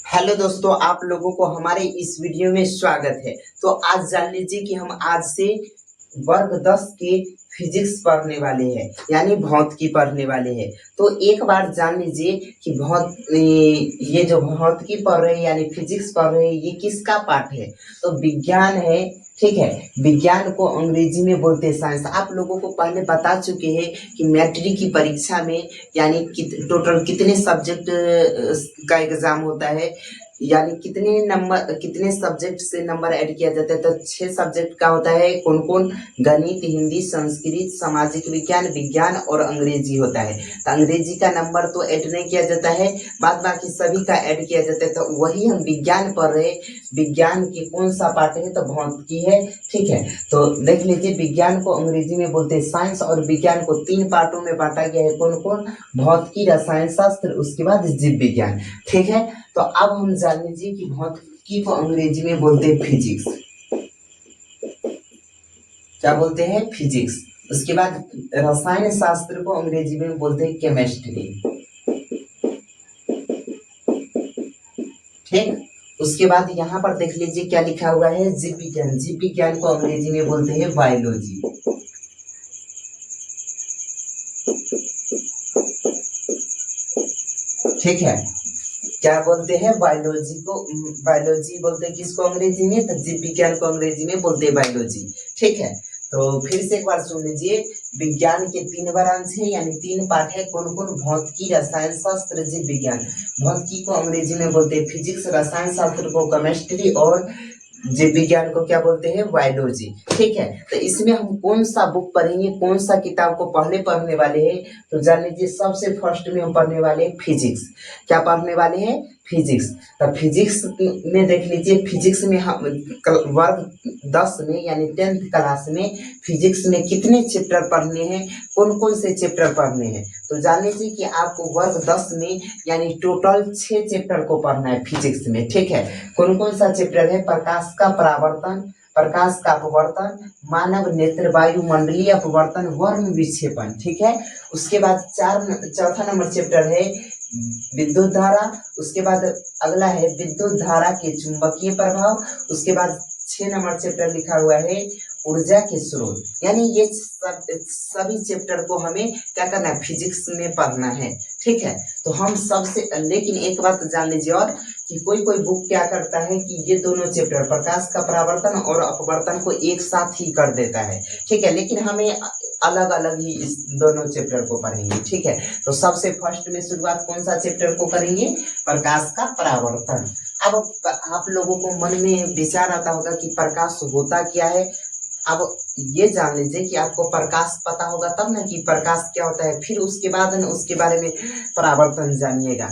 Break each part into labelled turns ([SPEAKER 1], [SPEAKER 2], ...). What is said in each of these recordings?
[SPEAKER 1] Hello दोस्तों, आप लोगों को हमारे इस वीडियो में स्वागत है। तो आज जान लीजिए कि हम आज से वर्ग 10 के फिजिक्स पढ़ने वाले हैं, यानी भौतिकी पढ़ने वाले हैं। तो एक बार जान लीजिए कि ये जो भौतिकी पढ़ रहे हैं यानी फिजिक्स पढ़ रहे हैं, ये किसका पाठ है? तो विज्ञान है। ठीक है, विज्ञान को अंग्रेजी में बोलते हैं साइंस। आप लोगों को पहले बता चुके हैं कि मैट्रिक की परीक्षा में यानी टोटल कितने सब्जेक्ट का एग्जाम होता है, यानी कितने सब्जेक्ट से नंबर ऐड किया जाता है। तो 6 सब्जेक्ट का होता है। कौन कौन? गणित, हिंदी, संस्कृत, सामाजिक विज्ञान, विज्ञान और अंग्रेजी होता है। तो अंग्रेजी का नंबर तो ऐड नहीं किया जाता है, बाद बाकी सभी का ऐड किया जाता है। तो वही हम विज्ञान पढ़ रहे। विज्ञान की कौन सा पार्ट है? तो भौतिकी है। ठीक है, तो देख लीजिए, विज्ञान को अंग्रेजी में बोलते हैं साइंस, और विज्ञान को 3 पार्टों में बांटा गया है। कौन कौन? भौतिकी, रसायन शास्त्र, उसके बाद जीव विज्ञान। ठीक है, तो अब हम जान लीजिए कि भौतिकी को अंग्रेजी में बोलते हैं फिजिक्स। क्या बोलते हैं? फिजिक्स। उसके बाद रसायन शास्त्र को अंग्रेजी में बोलते हैं केमिस्ट्री। ठीक, उसके बाद यहाँ पर देख लीजिए क्या लिखा हुआ है, जीव विज्ञान। जीव विज्ञान को अंग्रेजी में बोलते हैं बायोलॉजी। ठीक है, क्या बोलते हैं? बायोलॉजी को बायोलॉजी बोलते हैं किसको अंग्रेजी में? तो जीव विज्ञान को अंग्रेजी में बोलते हैं बायोलॉजी। ठीक है, तो फिर से एक बार सुन लीजिए, विज्ञान के 3 ब्रांच है, यानी 3 पार्ट है। कौन कौन? भौतिकी, रसायन शास्त्र, जीव विज्ञान। भौतिकी को अंग्रेजी में बोलते हैं फिजिक्स, रसायन शास्त्र को केमिस्ट्री और जीव विज्ञान को क्या बोलते हैं? बायोलॉजी। ठीक है, तो इसमें हम कौन सा बुक पढ़ेंगे, कौन सा किताब को पहले पढ़ने वाले हैं? तो जान लीजिए, सबसे फर्स्ट में हम पढ़ने वाले हैं फिजिक्स। क्या पढ़ने वाले हैं? फिजिक्स। तो फिजिक्स में देख लीजिए, फिजिक्स में हम वर्ग 10 में यानी 10th क्लास में फिजिक्स में कितने चैप्टर पढ़ने हैं, कौन कौन से चैप्टर पढ़ने हैं? तो जान लीजिए कि आपको वर्ग 10 में यानी टोटल 6 चैप्टर को पढ़ना है फिजिक्स में। ठीक है, कौन कौन सा चैप्टर है? प्रकाश का परावर्तन, प्रकाश का अपवर्तन, मानव नेत्र, वायुमंडलीय अपवर्तन, वर्म विक्षेपण। ठीक है, उसके बाद चौथा नंबर चैप्टर है विद्युत धारा। उसके बाद अगला है विद्युत धारा के चुंबकीय प्रभाव। उसके बाद 6 नंबर चैप्टर लिखा हुआ है ऊर्जा के स्रोत। यानी ये सभी चैप्टर को हमें क्या करना है? फिजिक्स में पढ़ना है। ठीक है, तो हम सबसे लेकिन एक बात जान लीजिए और कि कोई कोई बुक क्या करता है कि ये दोनों चैप्टर प्रकाश का परावर्तन और अपवर्तन को एक साथ ही कर देता है। ठीक है, लेकिन हमें अलग अलग ही इस दोनों चैप्टर को पढ़ेंगे। ठीक है, तो सबसे फर्स्ट में शुरुआत कौन सा चैप्टर को करेंगे? प्रकाश का परावर्तन। अब आप लोगों को मन में विचार आता होगा कि प्रकाश होता क्या है। अब ये जान लीजिए कि आपको प्रकाश पता होगा तब ना कि प्रकाश क्या होता है, फिर उसके बाद ना उसके बारे में परावर्तन जानिएगा।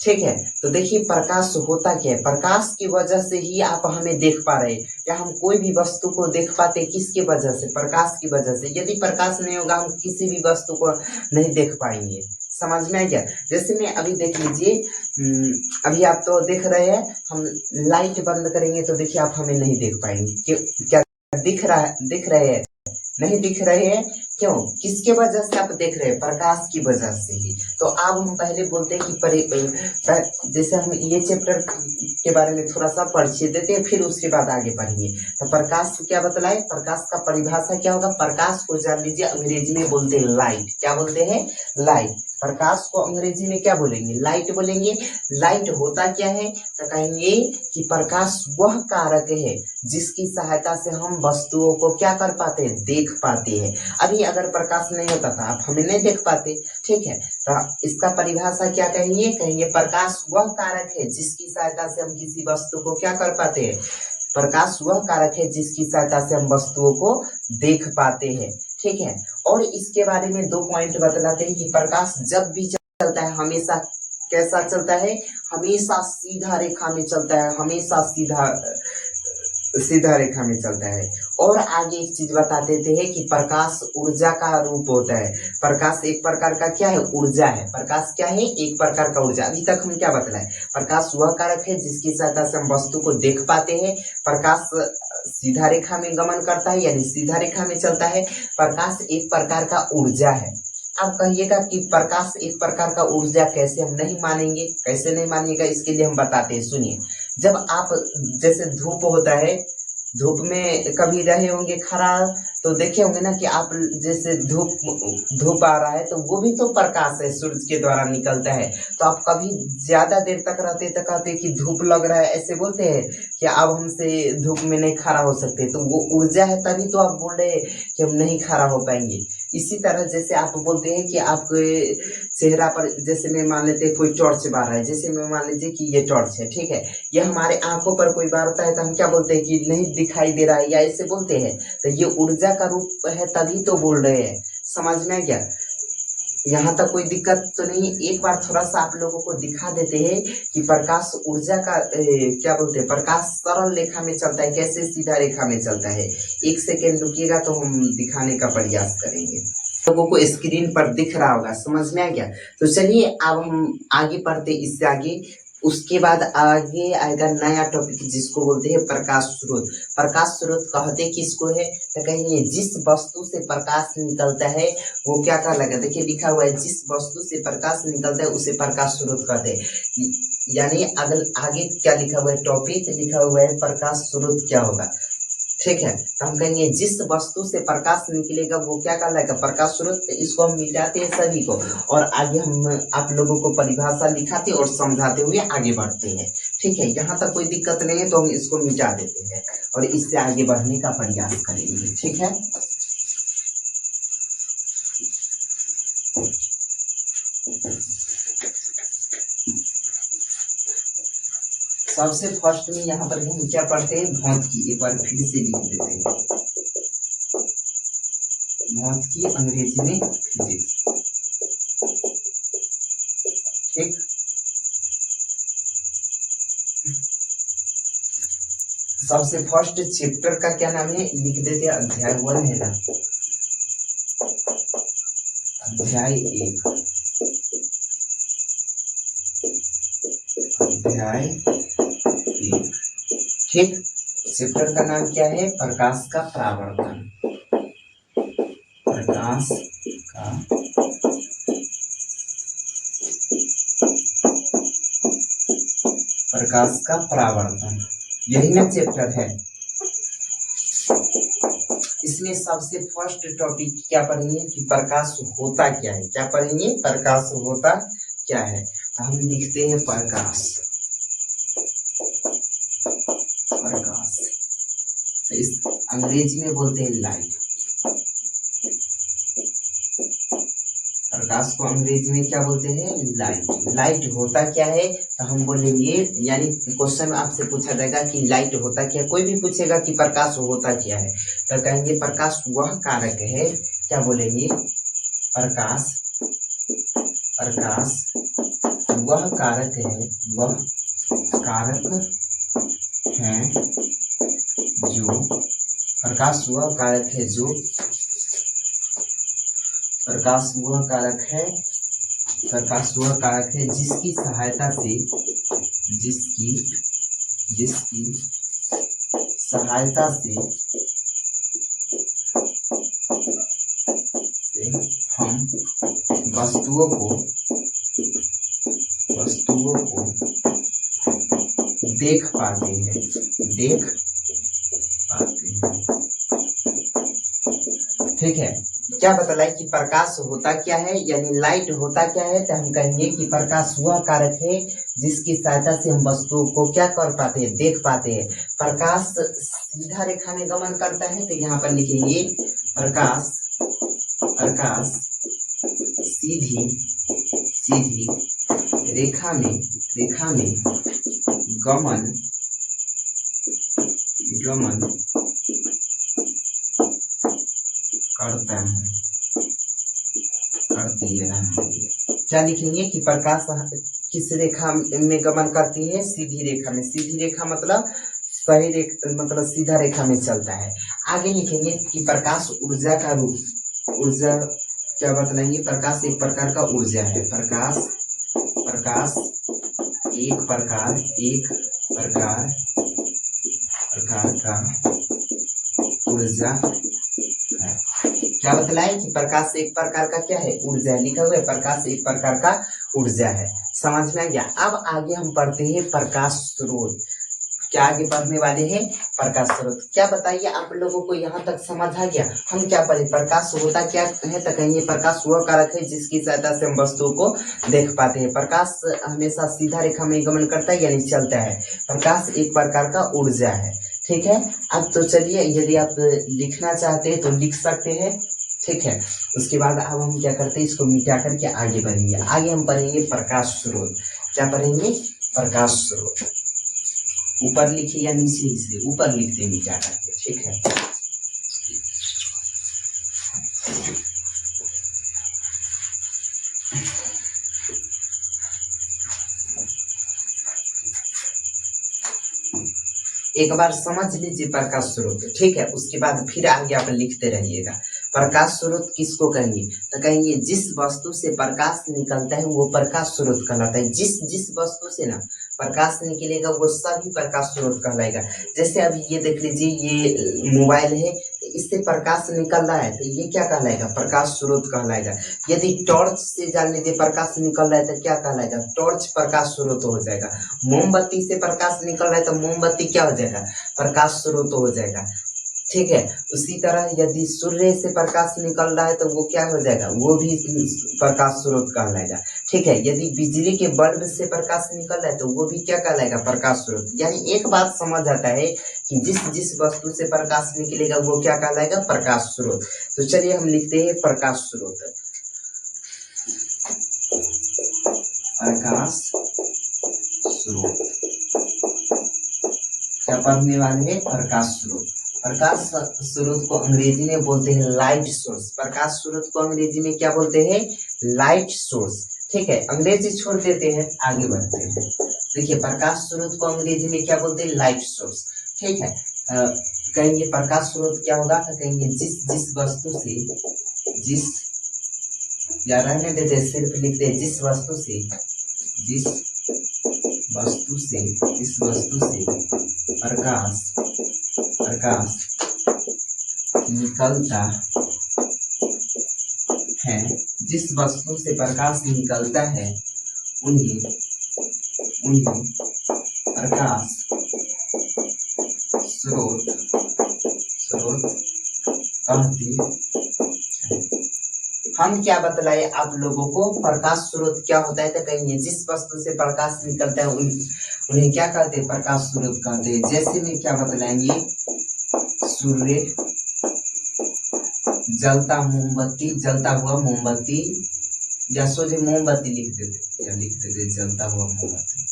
[SPEAKER 1] ठीक है, तो देखिए प्रकाश होता क्या है। प्रकाश की वजह से ही आप हमें देख पा रहे हैं, या हम कोई भी वस्तु को देख पाते किसके वजह से? प्रकाश की वजह से। यदि प्रकाश नहीं होगा हम किसी भी वस्तु को नहीं देख पाएंगे। समझ में आ गया? जैसे में अभी देख लीजिए, अभी आप तो देख रहे हैं, हम लाइट बंद करेंगे तो देखिए आप हमें नहीं देख पाएंगे। क्या दिख रहे हैं? नहीं दिख रहे हैं। क्यों? किसके वजह से आप देख रहे हैं? प्रकाश की वजह से ही। तो अब हम पहले बोलते हैं कि जैसे हम ये चैप्टर के बारे में थोड़ा सा परिचय देते हैं, फिर उसके बाद आगे पढ़ेंगे। तो प्रकाश क्या बतलाए? प्रकाश का परिभाषा क्या होगा? प्रकाश को जान लीजिए, अंग्रेजी में बोलते हैं लाइट। क्या बोलते हैं? लाइट। प्रकाश को अंग्रेजी में क्या बोलेंगे? लाइट बोलेंगे। लाइट होता क्या है? तो कहेंगे कि प्रकाश वह कारक है जिसकी सहायता से हम वस्तुओं को क्या कर पाते हैं? देख पाते हैं। अभी अगर प्रकाश नहीं होता था आप हमें नहीं देख पाते। ठीक है, तो इसका परिभाषा क्या कहेंगे? कहेंगे प्रकाश वह कारक है जिसकी सहायता से हम किसी वस्तु को क्या कर पाते हैं? प्रकाश वह कारक है जिसकी सहायता से हम वस्तुओं को देख पाते हैं। ठीक है, और इसके बारे में 2 पॉइंट बतलाते हैं कि प्रकाश जब भी चलता है हमेशा कैसा चलता है? हमेशा सीधा रेखा में चलता है, हमेशा सीधा रेखा में चलता है। और आगे एक चीज बता देते हैं कि प्रकाश ऊर्जा का रूप होता है। प्रकाश एक प्रकार का क्या है? ऊर्जा है। प्रकाश क्या है? एक प्रकार का ऊर्जा। अभी तक हम क्या बतलाए? प्रकाश वह कारक है जिसकी सहायता से हम वस्तु को देख पाते हैं। प्रकाश सीधा रेखा में गमन करता है, यानी सीधा रेखा में चलता है। प्रकाश एक प्रकार का ऊर्जा है। आप कहिएगा कि प्रकाश एक प्रकार का ऊर्जा, कैसे हम नहीं मानेंगे, कैसे नहीं मानिएगा, इसके लिए हम बताते हैं, सुनिए। जब आप, जैसे धूप होता है, धूप में कभी रहे होंगे खड़ा, तो देखे होंगे ना कि आप, जैसे धूप आ रहा है तो वो भी तो प्रकाश है, सूरज के द्वारा निकलता है। तो आप कभी ज्यादा देर तक रहते तो कहते कि धूप लग रहा है, ऐसे बोलते हैं कि अब हमसे धूप में नहीं खड़ा हो सकते, तो वो ऊर्जा है, तभी तो आप बोल रहे हैं कि हम नहीं खड़ा हो पाएंगे। इसी तरह जैसे आप बोलते हैं कि आपके चेहरा पर, जैसे मैं मान लेते हैं कोई टॉर्च बार रहा है, जैसे मैं मान लीजिए कि ये टॉर्च है, ठीक है, ये हमारे आंखों पर कोई बारता है तो हम क्या बोलते हैं कि नहीं दिखाई दे रहा है, या ऐसे बोलते हैं। तो ये ऊर्जा का रूप है, तभी तो बोल रहे हैं। समझ में आ गया? यहाँ तक कोई दिक्कत तो नहीं। एक बार थोड़ा सा आप लोगों को दिखा देते हैं कि प्रकाश ऊर्जा का क्या बोलते हैं, प्रकाश सरल रेखा में चलता है, कैसे सीधा रेखा में चलता है। एक सेकेंड रुकिएगा तो हम दिखाने का प्रयास करेंगे। लोगों को स्क्रीन पर दिख रहा होगा, समझ में आ गया? तो चलिए अब हम आगे बढ़ते, इससे आगे। उसके बाद आगे आएगा नया टॉपिक, जिसको बोलते हैं प्रकाश स्रोत। प्रकाश स्रोत कहते किसको है? तो कहेंगे जिस वस्तु से प्रकाश निकलता है वो क्या कहलाएगा। देखिए लिखा हुआ है, जिस वस्तु से प्रकाश निकलता है उसे प्रकाश स्रोत कहते हैं। यानी अगर आगे क्या लिखा हुआ है, टॉपिक लिखा हुआ है प्रकाश स्रोत क्या होगा, ठीक है। तो हम कहेंगे जिस वस्तु से प्रकाश निकलेगा वो क्या कहलाएगा, प्रकाश स्रोत। इसको हम मिटाते हैं सभी को, और आगे हम आप लोगों को परिभाषा लिखाते और समझाते हुए आगे बढ़ते हैं, ठीक है। यहाँ तक कोई दिक्कत नहीं है, तो हम इसको मिटा देते हैं और इससे आगे बढ़ने का प्रयास करेंगे, ठीक है। सबसे फर्स्ट में यहाँ पर हम क्या पढ़ते हैं, भौतिकी। एक बार फिर से लिख देते हैं, भौतिकी अंग्रेजी में फिजिक्स, ठीक। सबसे फर्स्ट चैप्टर का क्या नाम है, लिख देते हैं, अध्याय 1 है ना, अध्याय 1, अध्याय 1, ठीक। चैप्टर का नाम क्या है, प्रकाश का परावर्तन, प्रकाश का प्रकाश का परावर्तन, यही ना चैप्टर है। इसमें सबसे फर्स्ट टॉपिक क्या पढ़ेंगे कि प्रकाश होता क्या है। क्या पढ़ेंगे, प्रकाश होता क्या है। तो हम लिखते हैं प्रकाश, प्रकाश तो इस अंग्रेजी में बोलते हैं लाइट। प्रकाश को अंग्रेजी में क्या बोलते हैं, लाइट। लाइट होता क्या है, तो हम बोलेंगे, यानी क्वेश्चन आपसे पूछा जाएगा कि लाइट होता क्या, कोई भी पूछेगा कि प्रकाश होता क्या है, तो कहेंगे प्रकाश वह कारक है, क्या बोलेंगे, प्रकाश, प्रकाश वह कारक है, वह कारक है जो, प्रकाश वह कारक है जो, प्रकाश वह कारक है, प्रकाश वह कारक है जिसकी सहायता से, जिसकी सहायता से हम वस्तुओं को देख पाते हैं, देख पाते हैं, ठीक है। क्या बतलाए कि प्रकाश होता क्या है, यानी लाइट होता क्या है, तो हम कहेंगे कि प्रकाश वह कारक है जिसकी सहायता से हम वस्तुओं को क्या कर पाते हैं, देख पाते हैं। प्रकाश सीधा रेखा में गमन करता है, तो यहाँ पर लिखेंगे प्रकाश, प्रकाश सीधी रेखा में गमन करता है, करती है। क्या लिखेंगे कि प्रकाश किस रेखा में गमन करती है, सीधी रेखा में। सीधी रेखा मतलब सही रेखा, मतलब सीधा रेखा में चलता है। आगे लिखेंगे कि प्रकाश ऊर्जा का रूप, ऊर्जा क्या बतलाएंगे, प्रकाश एक प्रकार का ऊर्जा है, प्रकाश एक प्रकार का ऊर्जा है। क्या बतलाए कि प्रकाश एक प्रकार का क्या है, ऊर्जा है। लिखा हुआ है प्रकाश एक प्रकार का ऊर्जा है। समझ में आ गया। अब आगे हम पढ़ते हैं प्रकाश स्रोत। क्या आगे पढ़ने वाले हैं, प्रकाश स्रोत। क्या बताइए आप लोगों को यहाँ तक समझ आ गया। हम क्या पढ़े, प्रकाश होता क्या है, तो कहेंगे प्रकाश वह कारक है जिसकी सहायता से हम वस्तुओं को देख पाते हैं। प्रकाश हमेशा सीधा रेखा में गमन करता है यानी चलता है। प्रकाश एक प्रकार का ऊर्जा है। ठीक है। अब तो चलिए, यदि आप लिखना चाहते हैं तो लिख सकते हैं। ठीक है। उसके बाद अब हम क्या करते हैं, इसको मिटा करके आगे बढ़ेंगे। आगे हम पढ़ेंगे प्रकाश स्रोत। क्या पढ़ेंगे, प्रकाश स्रोत। ऊपर लिखिए या नीचे से, ऊपर लिखते मिटा करके। ठीक है। एक बार समझ लीजिए प्रकाश स्रोत। ठीक है। उसके बाद फिर आगे आप लिखते रहिएगा। प्रकाश स्रोत किसको कहेंगे, तो कहेंगे जिस वस्तु से प्रकाश निकलता है वो प्रकाश स्रोत कहलाता है। जिस जिस वस्तु से ना प्रकाश निकलेगा वो सभी प्रकाश स्रोत कहलाएगा। जैसे अभी ये देख लीजिए, ये मोबाइल है, इससे प्रकाश निकल रहा है तो ये क्या कहलाएगा, प्रकाश स्रोत कहलाएगा। यदि टॉर्च से जान लीजिए प्रकाश निकल रहा है तो क्या कहलाएगा, टॉर्च प्रकाश स्रोत हो जाएगा। मोमबत्ती से प्रकाश निकल रहा है तो मोमबत्ती क्या हो जाएगा, प्रकाश स्रोत हो जाएगा। ठीक है। उसी तरह यदि सूर्य से प्रकाश निकल रहा है तो वो क्या हो जाएगा, वो भी प्रकाश स्रोत कहलाएगा। ठीक है। यदि बिजली के बल्ब से प्रकाश निकल रहा है तो वो भी क्या कहलाएगा, प्रकाश स्रोत। यानी एक बात समझ आता है कि जिस जिस वस्तु से प्रकाश निकलेगा वो क्या कहलाएगा, प्रकाश स्रोत। तो चलिए हम लिखते हैं प्रकाश स्रोत। प्रकाश स्रोत क्या पढ़ने वाले हैं, प्रकाश स्रोत। प्रकाश स्रोत को अंग्रेजी में बोलते हैं लाइट सोर्स। प्रकाश स्रोत को अंग्रेजी में क्या बोलते हैं, लाइट सोर्स। ठीक है। अंग्रेजी छोड़ देते हैं, आगे बढ़ते हैं। देखिए प्रकाश स्रोत को अंग्रेजी में क्या बोलते हैं, लाइट सोर्स। ठीक है। कहेंगे प्रकाश स्रोत क्या होगा, तो कहेंगे जिस जिस वस्तु से, जिस या रहने देते सिर्फ लिखते हैं जिस वस्तु से, जिस वस्तु से, इस वस्तु से प्रकाश निकलता है, जिस वस्तु से प्रकाश निकलता है उन्हें प्रकाश स्रोत कहते हैं। हम क्या बतलाए आप लोगों को, प्रकाश स्रोत क्या होता है, तो कहेंगे जिस वस्तु से प्रकाश निकलता है उन्हें क्या कहते हैं, प्रकाश स्रोत कहते हैं। जैसे में क्या बतलाएंगे, सूर्य, जलता मोमबत्ती, जलता हुआ मोमबत्ती, या सोचे मोमबत्ती लिख देते जलता हुआ मोमबत्ती।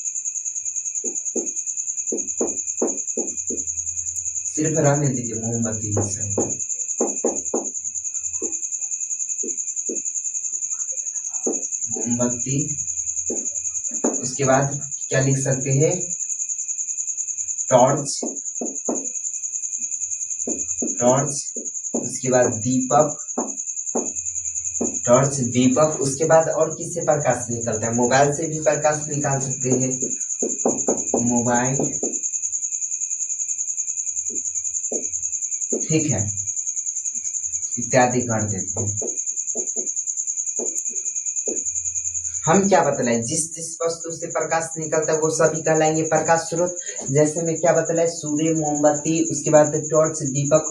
[SPEAKER 1] सिर्फ रहने दीजिए मोमबत्ती ही। मोमबत्ती। उसके बाद क्या लिख सकते हैं, टॉर्च, उसके बाद दीपक, टॉर्च, दीपक। उसके बाद और किससे प्रकाश निकलता है, मोबाइल से भी प्रकाश निकाल सकते हैं, मोबाइल। ठीक है। इत्यादि कर देते हैं। हम क्या बतलाए, जिस जिस वस्तु से प्रकाश निकलता है वो सभी कहलाएंगे प्रकाश स्रोत। जैसे में क्या बतलाए, सूर्य, मोमबत्ती, उसके बाद टॉर्च, दीपक,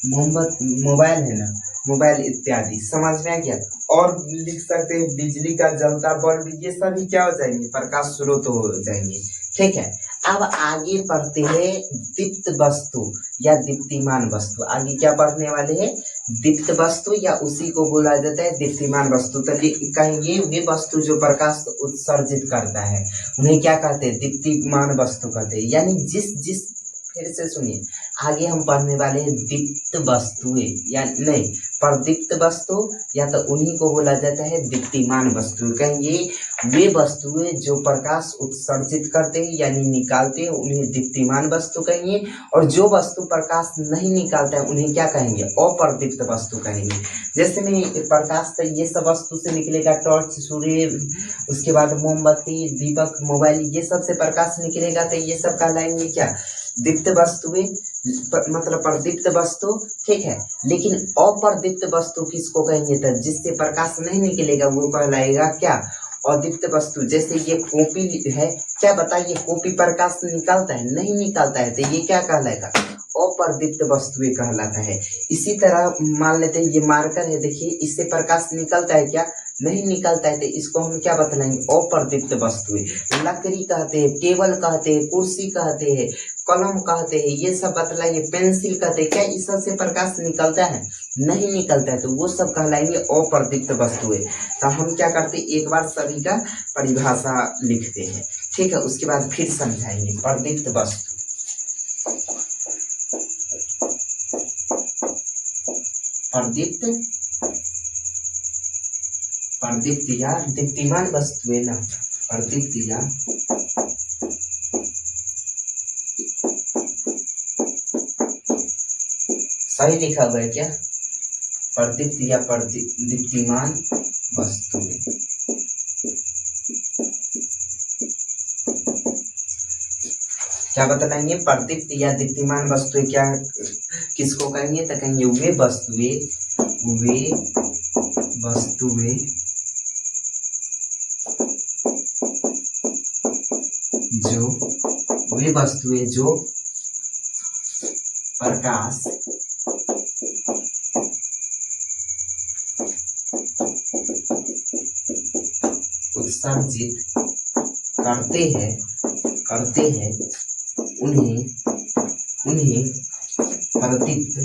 [SPEAKER 1] मोबाइल है ना, मोबाइल इत्यादि। समझ में आ गया। और लिख सकते हैं बिजली का जलता बल्ब, ये सभी क्या हो जाएंगे, प्रकाश स्रोत हो जाएंगे। ठीक है। अब आगे पढ़ते हैं दीप्त वस्तु या दीप्तिमान वस्तु। आगे क्या पढ़ने वाले हैं, दीप्त वस्तु, या उसी को बोला जाता है दीप्तिमान वस्तु। तो कहेंगे वे वस्तु जो प्रकाश उत्सर्जित करता है उन्हें क्या कहते हैं, दीप्तिमान वस्तु कहते हैं। यानी जिस जिस, फिर से सुनिए, आगे हम पढ़ने वाले हैं दीप्त वस्तुएं, या नहीं, प्रदीप्त वस्तु, या तो उन्हीं को बोला जाता है दीप्तिमान वस्तु। कहेंगे वे वस्तुएं जो प्रकाश उत्सर्जित करते हैं यानी निकालते हैं उन्हें दीप्तिमान वस्तु कहेंगे। और जो वस्तु प्रकाश नहीं निकालता है उन्हें क्या कहेंगे, अप्रदीप्त वस्तु कहेंगे। जैसे में प्रकाश तो ये सब वस्तु से निकलेगा, टॉर्च, सूर्य, उसके बाद मोमबत्ती, दीपक, मोबाइल, ये सब से प्रकाश निकलेगा तो ये सब कहलाएंगे क्या, दीप्त वस्तुएं। मतलब प्रदीप्त वस्तु, ठीक है। लेकिन अप्रदीप्त वस्तु किसको कहेंगे, तो जिससे प्रकाश नहीं निकलेगा वो कहलाएगा क्या, अदीप्त वस्तु। जैसे ये कॉपी है, क्या बताइए कॉपी प्रकाश निकालता है, नहीं निकालता है, तो ये क्या कहलाएगा, अप्रदीप्त वस्तु कहलाता है। इसी तरह मान लेते हैं ये मार्कर है, देखिए इससे प्रकाश निकलता है क्या, नहीं निकलता है, तो इसको हम क्या बतलाएंगे, अप्रदीप्त वस्तुएं। लकड़ी कहते हैं, टेबल कहते हैं, कुर्सी कहते हैं, कलम कहते हैं, ये सब बतलाइए, पेंसिल कहते हैं, क्या इस सब से प्रकाश निकलता है, नहीं निकलता है, तो वो सब कहलाएंगे अप्रदीप्त वस्तुएं। तो हम क्या करते हैं, एक बार सभी का परिभाषा लिखते हैं, ठीक है, उसके बाद फिर समझाएंगे। प्रदीप्त वस्तु, प्रदीप्त, प्रदीप्त या दीप्तिमान वस्तुएं ना, प्रदीप्त या सही लिखा हुआ है क्या, प्रदीप्त या दीप्तिमान वस्तुएं। क्या बतलाएंगे, प्रदीप्त या दीप्तिमान वस्तुएं क्या किसको कहेंगे, तो कहेंगे वे वस्तुएं जो प्रकाश उत्सर्जित करते हैं उन्हें प्रदीप्त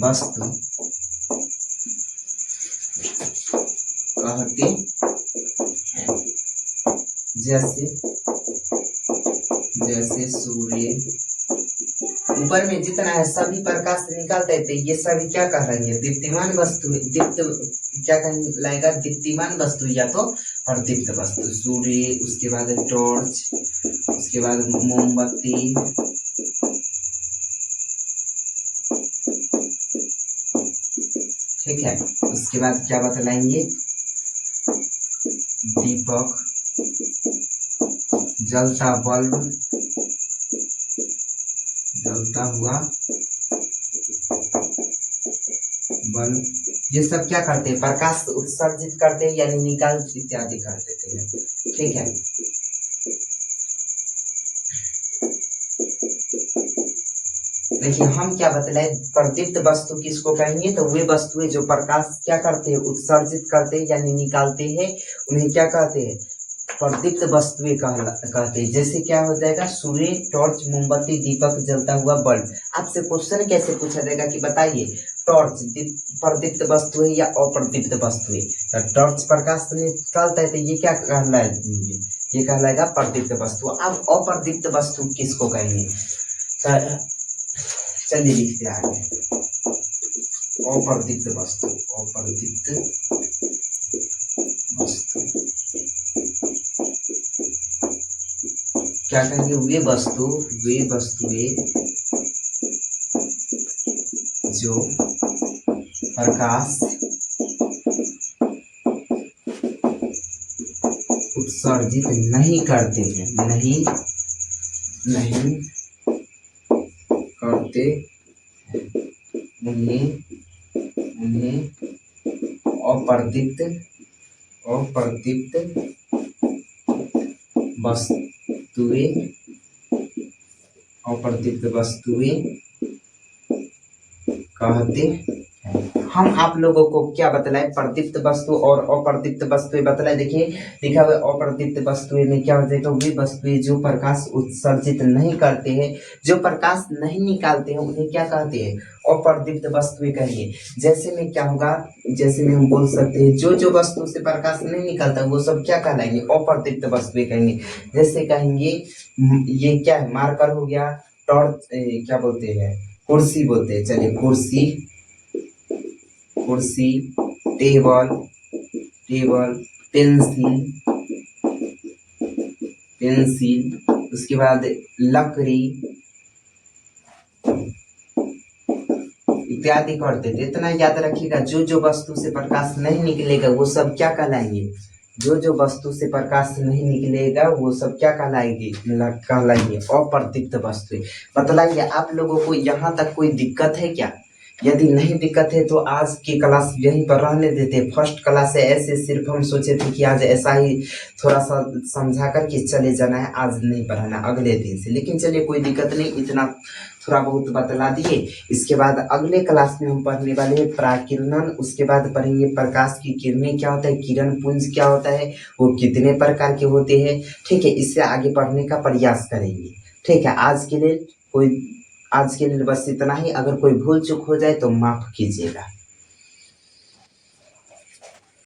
[SPEAKER 1] वस्तु कहते हैं। जैसे सूर्य, ऊपर में जितना है सभी प्रकाश निकालते हैं, तो ये सभी क्या कह रही है, दीप्तिमान वस्तु, क्या कहलाएगा, दीप्तिमान वस्तु या तो प्रदीप्त वस्तु। सूर्य, उसके बाद टॉर्च, उसके बाद मोमबत्ती, ठीक है। उसके बाद क्या बतलाएंगे, दीपक, जलता बल्ब, जलता हुआ बल्ब, ये सब क्या करते हैं, प्रकाश उत्सर्जित करते हैं, यानी निकाल इत्यादि कर देते हैं, ठीक है। देखिए हम क्या बतलाए, प्रदीप्त वस्तु किसको कहेंगे, तो वे वस्तुएं जो प्रकाश क्या करते हैं, उत्सर्जित करते हैं यानी निकालते हैं, उन्हें क्या कहते हैं, प्रदीप्त वस्तुएं कहते हैं। जैसे क्या हो जाएगा, सूर्य, टॉर्च, मोमबत्ती, दीपक, जलता हुआ बल्ब। आपसे क्वेश्चन कैसे पूछा जाएगा कि बताइए टॉर्च प्रदीप्त वस्तु है या अप्रदीप्त वस्तु है, तो टॉर्च प्रकाश निकालता है, तो ये क्या कहलाएगा, ये कहलाएगा प्रदीप्त वस्तु। अब अप्रदीप्त वस्तु किसको कहेंगे, तो चलिए लिखते आगे, अप्रदीप्त वस्तु, अप्रदीप्त वस्तु क्या कहेंगे, वे वस्तुएं जो प्रकाश उत्सर्जित नहीं करते हैं, नहीं करते, उन्हें अप्रदीप्त वस्तुएं कहते हैं। हम आप लोगों को क्या बतलाए, प्रदीप्त वस्तु और अप्रदीप्त वस्तुएं बतलाए। देखिए लिखा हुआ अप्रदीप्त वस्तुएं में क्या हो जाएगा, वे वस्तुएं जो प्रकाश उत्सर्जित नहीं करते हैं, जो प्रकाश नहीं निकालते हैं, उन्हें क्या कहते हैं, अप्रदीप्त वस्तुएं कहेंगे। जैसे में क्या होगा, जैसे में हम बोल सकते हैं जो वस्तु से प्रकाश नहीं निकलता वो सब क्या कहलाएंगे, अप्रदीप्त वस्तुएं कहेंगे। जैसे कहेंगे ये क्या है, मार्कर हो गया, टॉर्च, क्या बोलते हैं, कुर्सी बोलते हैं, चलिए कुर्सी, टेबल, पेंसिल, उसके बाद लकड़ी इत्यादि करते थे। इतना याद रखिएगा, जो वस्तु से प्रकाश नहीं निकलेगा वो सब क्या कहलाएंगे, जो जो वस्तु से प्रकाश नहीं निकलेगा वो सब क्या कहलाएगी, कहलाएंगे अप्रदीप्त वस्तु। बतलाइए आप लोगों को यहाँ तक कोई दिक्कत है क्या? यदि नहीं दिक्कत है तो आज की क्लास यहीं पर रहने देते। फर्स्ट क्लास है, ऐसे सिर्फ हम सोचे थे कि आज ऐसा ही थोड़ा सा समझा कर के चले जाना है, आज नहीं पढ़ाना अगले दिन से। लेकिन चलिए कोई दिक्कत नहीं, इतना थोड़ा बहुत बतला दिए। इसके बाद अगले क्लास में हम पढ़ने वाले हैं प्राकिरणन, उसके बाद पढ़ेंगे प्रकाश की किरणें क्या होता है, किरण पुंज क्या होता है, वो कितने प्रकार के होते हैं। ठीक है, इससे आगे पढ़ने का प्रयास करेंगे। ठीक है, आज के लिए बस इतना ही। अगर कोई भूल चूक हो जाए तो माफ कीजिएगा।